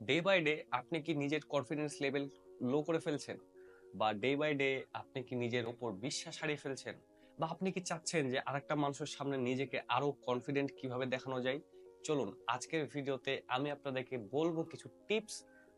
Day by day আপনি কি নিজের কনফিডেন্স লেভেল লো করে ফেলছেন, বা ডে বাই ডে আপনি কি নিজের উপর বিশ্বাস হারিয়ে ফেলছেন, বা আপনি কি চাচ্ছেন যে আরেকটা মানুষের সামনে নিজেকে আরো কনফিডেন্ট কিভাবে দেখানো যায়? চলুন আজকের ভিডিওতে আমি আপনাদেরকে বলবো কিছু টিপস,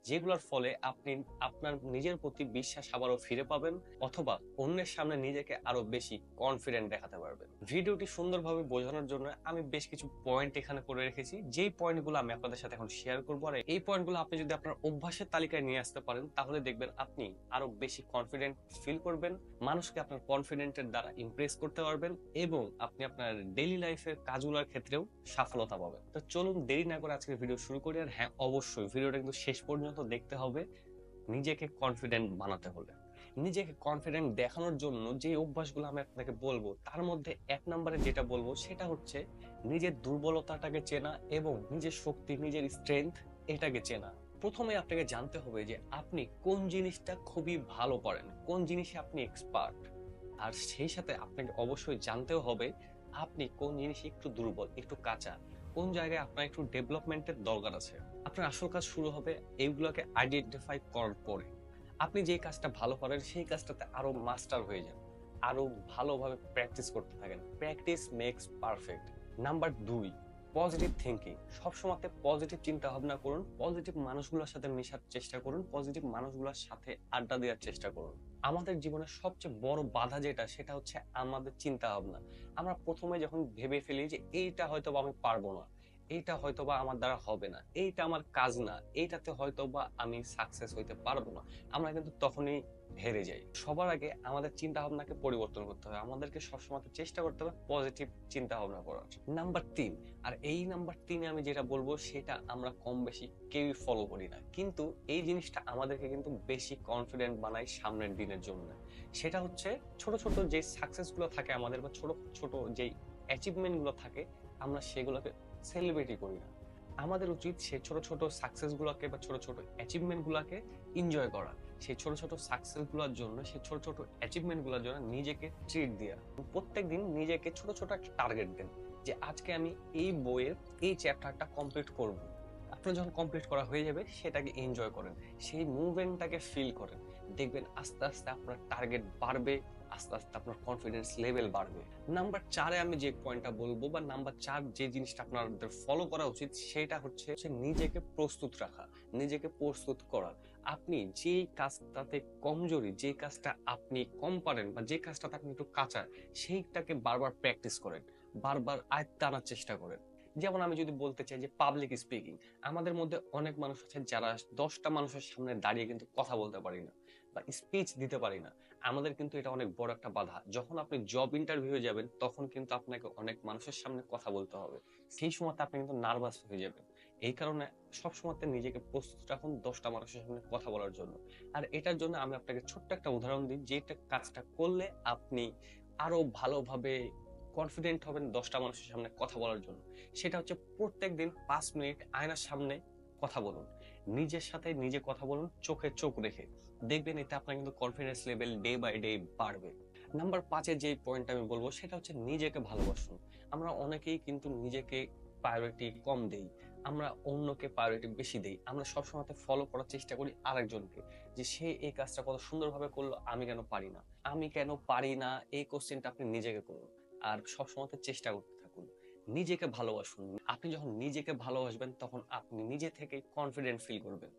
যেগুলোর ফলে আপনি আপনার নিজের প্রতি বিশ্বাস আবারও ফিরে পাবেন, অথবা অন্যের সামনে নিজেকে আরো বেশি কনফিডেন্ট দেখাতে পারবেন। ভিডিওটি সুন্দরভাবে বোঝানোর জন্য আমি বেশ কিছু পয়েন্ট এখানে করে রেখেছি, যেই পয়েন্টগুলো আমি আপনাদের সাথে এখন শেয়ার করবো। আর এই পয়েন্টগুলো আপনি যদি আপনার অভ্যাসের তালিকায় নিয়ে আসতে পারেন, তাহলে দেখবেন আপনি আরো বেশি কনফিডেন্ট ফিল করবেন, মানুষকে আপনার কনফিডেন্টের দ্বারা ইমপ্রেস করতে পারবেন, এবং আপনি আপনার ডেইলি লাইফের কাজগুলোর ক্ষেত্রেও সফলতা পাবেন। তো চলুন দেরি না করে আজকের ভিডিও শুরু করি। আর হ্যাঁ, অবশ্যই ভিডিওটা কিন্তু শেষ পর্যন্ত দেখতে হবে। নিজেকে কনফিডেন্ট বানাতে হলে, নিজেকে কনফিডেন্ট দেখানোর জন্য যে অভ্যাসগুলো আমি আপনাকে বলবো, তার মধ্যে এক নম্বরে যেটা বলবো সেটা হচ্ছে নিজের দুর্বলতাটাকে চেনা এবং নিজের শক্তি, নিজের স্ট্রেংথ এটাকে চেনা। প্রথমে আপনাকে জানতে হবে যে আপনি কোন জিনিসটা খুবই ভালো পারেন, কোন জিনিসে আপনি এক্সপার্ট। আর সেই সাথে আপনাকে অবশ্যই জানতেও হবে আপনি কোন জিনিসে একটু দুর্বল, একটু কাঁচা, কোন জায়গায় আপনার একটু ডেভেলপমেন্টের দরকার আছে। আপনার আসল কাজ শুরু হবে এইগুলোকে আইডেন্টিফাই করার পরে। আপনি যে কাজটা ভালো পারেন সেই কাজটাতে আরো মাস্টার হয়ে যান, আরো ভালোভাবে প্র্যাকটিস করতে থাকেন। Practice makes perfect. Number 2, positive thinking. সবসময় পজিটিভ চিন্তা ভাবনা করুন, পজিটিভ মানুষগুলোর সাথে মেশার চেষ্টা করুন, পজিটিভ মানুষগুলোর সাথে আড্ডা দেওয়ার চেষ্টা করুন। আমাদের জীবনের সবচেয়ে বড় বাধা যেটা, সেটা হচ্ছে আমাদের চিন্তা ভাবনা। আমরা প্রথমে যখন ভেবে ফেলি যে এইটা হয়তো আমি পারবো না, এইটা হয়তোবা আমার দ্বারা হবে না, এইটা আমার কাজ না, এইটাতে হয়তোবা আমি সাকসেস হইতে পারবো না, আমরা কিন্তু তখনই হেরে যাই। সবার আগে আমাদের চিন্তা ভাবনাকে পরিবর্তন করতে হবে, আমাদেরকে সবসময় চেষ্টা করতে হবে পজিটিভ চিন্তা ভাবনা করার। নাম্বার 3, আর এই নাম্বার 3 আমি যেটা বলবো সেটা আমরা কম বেশি কেউই ফলো করি না, কিন্তু এই জিনিসটা আমাদেরকে কিন্তু বেশি কনফিডেন্ট বানায় সামনের দিনের জন্য। সেটা হচ্ছে ছোট ছোট যে সাকসেস গুলো থাকে আমাদের, বা ছোট ছোট যে অ্যাচিভমেন্ট গুলো থাকে, আমরা সেগুলোকে সেলিব্রেটই করি না। আমাদের উচিত সেই ছোট ছোট সাকসেস গুলোকে বা ছোট ছোট অ্যাচিভমেন্ট গুলাকে এনজয় করা। সেই ছোট ছোট সাকসেস গুলোর জন্য, সেই ছোট ছোট অ্যাচিভমেন্ট গুলোর জন্য নিজেকে ট্রিট দেওয়া। প্রত্যেকদিন নিজেকে ছোট ছোট একটা টার্গেট দেন, যে আজকে আমি এই বইয়ের এই চ্যাপ্টারটা কমপ্লিট করব। আপনার যখন কমপ্লিট করা হয়ে যাবে সেটাকে এনজয় করেন, সেই মুভমেন্টটাকে ফিল করেন। দেখবেন আস্তে আস্তে আপনার টার্গেট বাড়বে, আস্তে আস্তে আপনার কনফিডেন্স লেভেল বাড়বে। নাম্বার 4 আমি যে পয়েন্টটা বলবো, বা নাম্বার 4 যে জিনিসটা আপনাদের ফলো করা উচিত, সেটা হচ্ছে নিজেকে প্রস্তুত রাখা, নিজেকে প্রস্তুত করা। আপনি যে কাজটাতে কমজোরি, যে কাজটা আপনি কম পারেন, বা যে কাজটাতে আপনি একটু কাঁচা, সেইটাকে বারবার প্র্যাকটিস করেন, বারবার আয়ত্তে আনার চেষ্টা করেন। যেমন আমি যদি বলতে চাই যে পাবলিক স্পিকিং, আমাদের মধ্যে অনেক মানুষ আছে যারা 10টা মানুষের সামনে দাঁড়িয়ে কিন্তু কথা বলতে পারি না, বা স্পিচ দিতে পারি না। আমাদের কিন্তু এটা অনেক বড় একটা বাধা। যখন আপনি জব ইন্টারভিউ যাবেন, তখন কিন্তু আপনাকে অনেক মানুষের সামনে কথা বলতে হবে, সেই সময়তে আপনি কিন্তু নার্ভাস হয়ে যাবেন। এই কারণে সবসময় নিজেকে প্রস্তুত রাখুন 10টা মানুষের সামনে কথা বলার জন্য। আর এটার জন্য আমি আপনাকে ছোট্ট একটা উদাহরণ দিই, যেটা কাজটা করলে আপনি আরো ভালোভাবে কনফিডেন্ট হবেন 10টা মানুষের সামনে কথা বলার জন্য। সেটা হচ্ছে প্রত্যেকদিন 5 মিনিট আয়নার সামনে কথা বলুন, নিজের সাথে নিজে কথা বলুন, চোখে চোখ রেখে। দেখবেন এতে আপনার কিন্তু confidence level day by day বাড়বে। নাম্বার 5 যে পয়েন্টটা আমি বলবো সেটা হচ্ছে নিজেকে ভালোবাসুন। আমরা অনেকেই কিন্তু নিজেকে প্রায়োরিটি কম দেই, আমরা অন্যকে প্রায়োরিটি বেশি দেই। আমরা সবসময় ফলো করার চেষ্টা করি আরেকজনকে, যে সে এই কাজটা কত সুন্দরভাবে করলো, আমি কেন পারি না, আমি কেন পারি না। এই কোশ্চেনটা আপনি নিজেকে করুন, আর সবসময় চেষ্টা করতে থাকুন। নিজেকে ভালোবাসুন। আপনি যখন নিজেকে ভালোবাসবেন, তখন আপনি নিজে থেকে কনফিডেন্ট ফিল করবেন।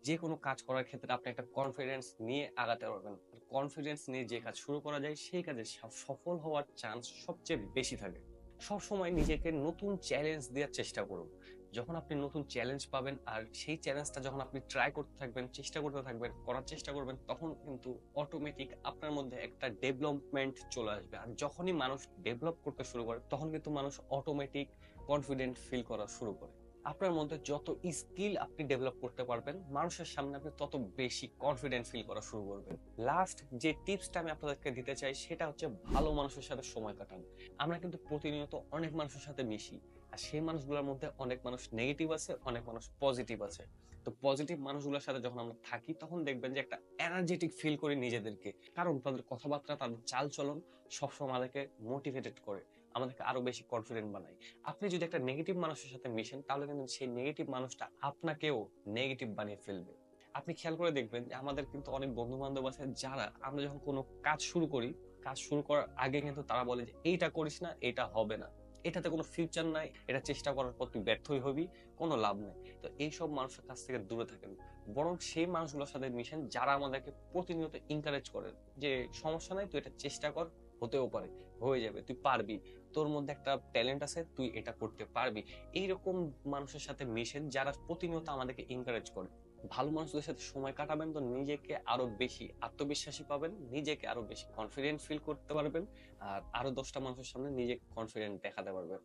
যে কোনো কাজ করার ক্ষেত্রে আপনি একটা কনফিডেন্স নিয়ে আগাতে পারবেন। কনফিডেন্স নিয়ে যে কাজ শুরু করা যায়, সেই কাজে সফল হওয়ার চান্স সবচেয়ে বেশি থাকে। সব সময় নিজেকে নতুন চ্যালেঞ্জ দেওয়ার চেষ্টা করুন। যখন আপনি নতুন চ্যালেঞ্জ পাবেন, আর সেই চ্যালেঞ্জটা যখন আপনি ট্রাই করতে থাকবেন, চেষ্টা করতে থাকবেন, করার চেষ্টা করবেন, তখন কিন্তু অটোমেটিক আপনার মধ্যে একটা ডেভেলপমেন্ট চলে আসবে। আর যখনই মানুষ ডেভেলপ করতে শুরু করে, তখন কিন্তু মানুষ অটোমেটিক কনফিডেন্ট ফিল করা শুরু করে। আপনার মধ্যে যত স্কিল আপনি ডেভেলপ করতে পারবেন, মানুষের সামনে আপনি তত বেশি কনফিডেন্ট ফিল করা শুরু করবেন। লাস্ট যে টিপসটা আমি আপনাদেরকে দিতে চাই, সেটা হচ্ছে ভালো মানুষের সাথে সময় কাটান। আমরা কিন্তু প্রতিনিয়ত অনেক মানুষের সাথে মিশি, আর সেই মানুষগুলোর মধ্যে অনেক মানুষ নেগেটিভ আছে, অনেক মানুষ পজিটিভ আছে। তো পজিটিভ মানুষগুলোর সাথে যখন আমরা থাকি, তখন দেখবেন যে একটা এনার্জেটিক ফিল করি নিজেদেরকে, কারণ তাদের কথাবার্তা, তাদের চাল চলন সবসময় আমাদেরকে মোটিভেটেড করে, আমাদেরকে আরো বেশি কনফিডেন্ট বানায়। আপনি যদি একটা নেগেটিভ মানুষের সাথে মিশেন তাহলে কিন্তু সেই নেগেটিভ মানুষটা আপনাকেও নেগেটিভ বানিয়ে ফেলবে। আপনি খেয়াল করে দেখবেন যে আমাদের কিন্তু অনেক বন্ধু বান্ধব আছে যারা আমরা যখন কোনো কাজ শুরু করি, কাজ শুরু করার আগে কিন্তু তারা বলে যে এইটা করিস না, এটা হবে না, এটাতে কোনো ফিউচার নাই, এটা চেষ্টা করার পর তুই ব্যর্থই হবি, কোনো লাভ নাই। তো এইসব মানুষের কাছ থেকে দূরে থাকেন, বরং সেই মানুষগুলোর সাথে মিশেন যারা আমাদেরকে প্রতিনিয়ত ইনকারেজ করে যে সমস্যা নাই, তুই এটা চেষ্টা কর, হতেও পারে, হয়ে যাবে, তুই পারবি, তোর মধ্যে একটা ট্যালেন্ট আছে, তুই এটা করতে পারবি। এইরকম মানুষের সাথে মিশেন যারা প্রতিনিয়ত আমাদেরকে ইনকারেজ করে। ভালো মানুষদের সাথে সময় কাটাবেন তো নিজেকে আরো বেশি আত্মবিশ্বাসী পাবেন, নিজেকে আরো বেশি কনফিডেন্ট ফিল করতে পারবেন, আর আরো 10টা মানুষের সামনে নিজেকে কনফিডেন্ট দেখাতে পারবেন।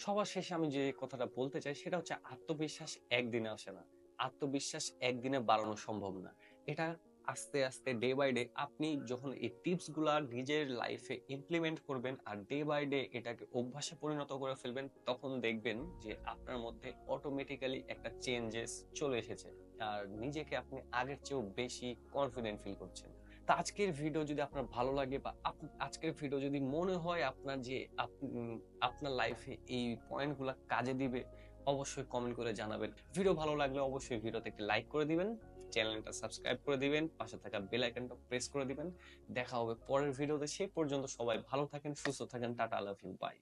সবার শেষে আমি যে কথাটা বলতে চাই সেটা হচ্ছে আত্মবিশ্বাস একদিনে আসে না, আত্মবিশ্বাস একদিনে বাড়ানো সম্ভব না। এটা আস্তে আস্তে ডে বাই ডে আপনি যখন এই টিপস গুলা নিজের লাইফে ইমপ্লিমেন্ট করবেন আর ডে বাই ডে এটাকে অভ্যাসে পরিণত করে ফেলবেন, তখন দেখবেন যে আপনার মধ্যে অটোমেটিক্যালি একটা চেঞ্জেস চলে এসেছে আর নিজেকে আপনি আগের চেয়েও বেশি কনফিডেন্ট ফিল করছেন। তা আজকের ভিডিও যদি আপনার ভালো লাগে বা আজকের ভিডিও যদি মনে হয় আপনার যে আপনার লাইফে এই পয়েন্টগুলো কাজে দিবে, অবশ্যই কমেন্ট করে জানাবেন। ভিডিও ভালো লাগলে অবশ্যই ভিডিওতে একটি লাইক করে দিবেন, চ্যানেলটা সাবস্ক্রাইব করে দিবেন, পাশে থাকা বেল আইকনটা প্রেস করে দিবেন। দেখা হবে পরের ভিডিওতে, সেই পর্যন্ত সবাই ভালো থাকেন, সুস্থ থাকেন, টাটা, লাভ ইউ, বাই।